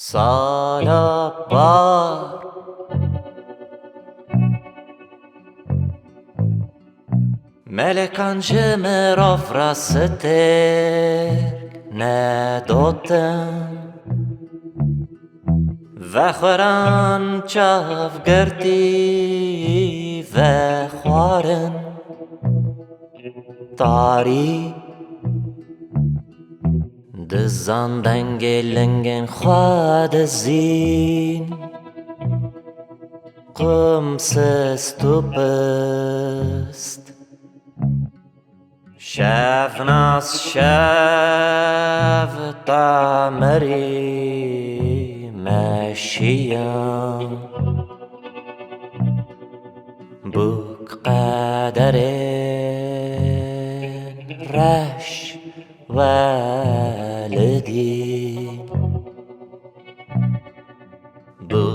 Sala bar Melekan ji mirov ra stêrk nedotin Vexwiran çavgirtî vexwarin tarî Dizan dengê lingên dizîn sist û pist Şevnas şev temirî meşiyan bu qederên reş welidîn bu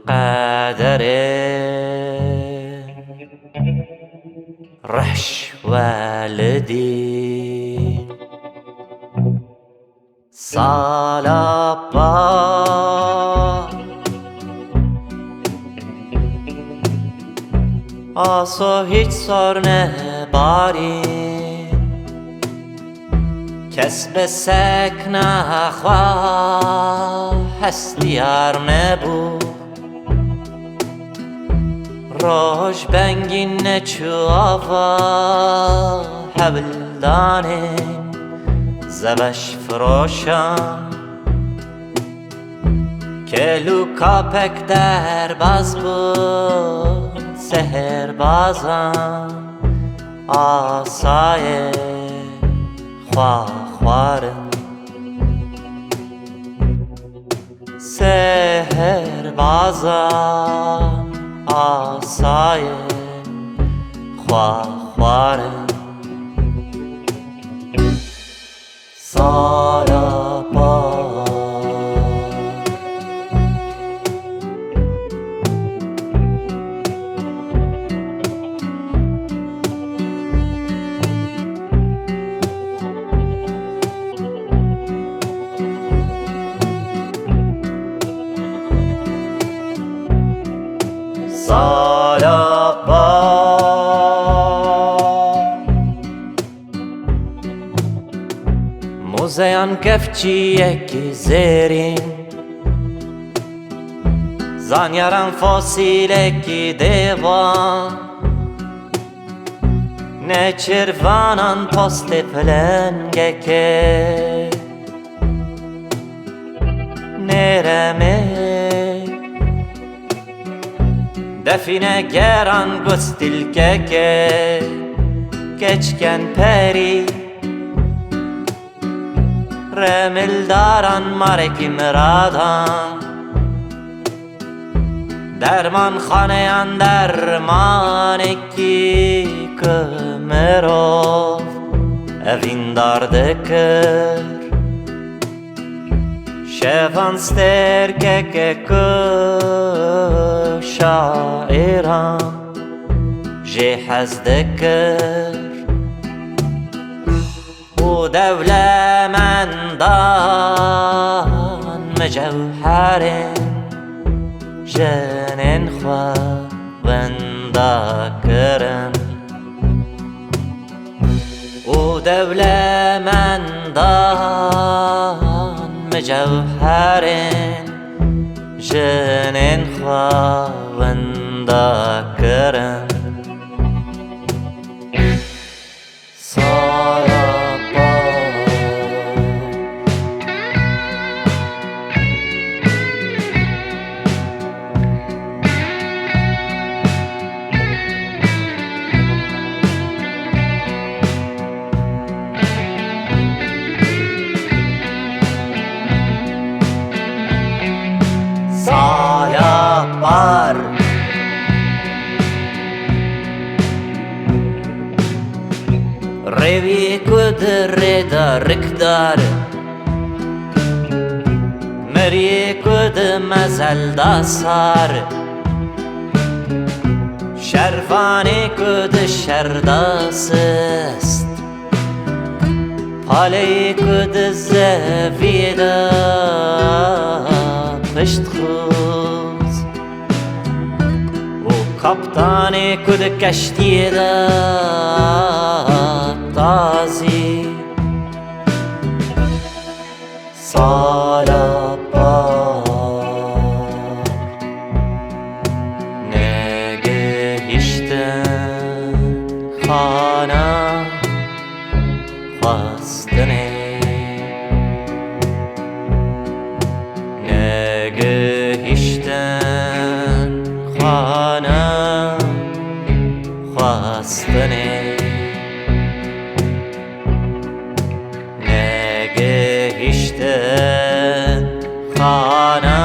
qederên reş welidîn Sala Aso hiç sor nebarîn Kesbe sekna hestiyar nebû Roj bengîn neçû Hewldanên zebeşfiroşan Kelû kapek derbaz bûn seher bazan asayê vexwarin seher bazan asayê vexwarin Sala Muzeyan kefçiyekî zêrîn Zanyaran fosilekî dêvan Neçirvanan postê pilengekê Nêremê Defîne geran gustilkekê Keçken perî Remildaran mareki miradan Derman xaneyan dermaneki ki mirov evîn dar dikir Şevan stêrkeke ki şairan jê hez dikir Bu devlemendan mecevherên jinên xwe wenda kirin û devlemendan mecevherên jinên xwe wenda kirin Sala Rêvî ku di rêda rikdar Miriyê ku di mezelda sar Şervanê ku di şerda sist Paleyê ku di zevî da پشت خوز و کپتانی کد کشتی دا تازی سالا پار نگهشتن خانه خواستنه نگهشتن خانه خواستنه نگهشتن خانه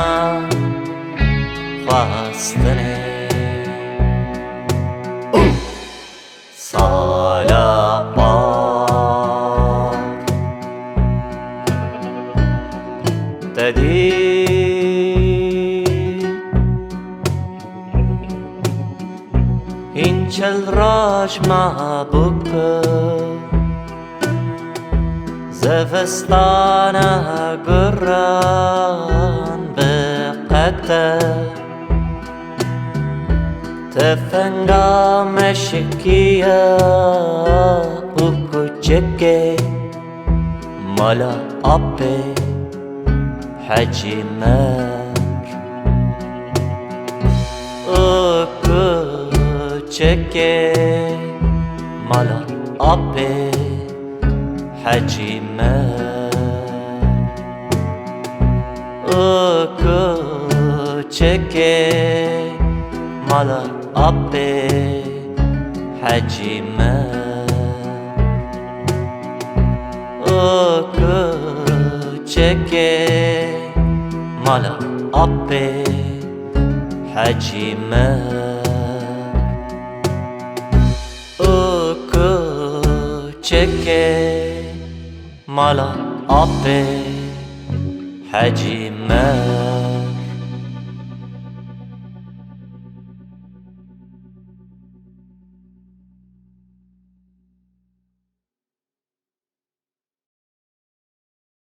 خواستنه سالا بار ددی این چل راش محبوب زفستان گران به قطر تفنگا مشکیه و کوچکه مالا آبه حجیمر او کوچکه مالا آبه حجیمر او کوچکه مالا آبه حجیمر او کوچکه مالا آبه حجیمر او کوچکه مالا آبه حجیمر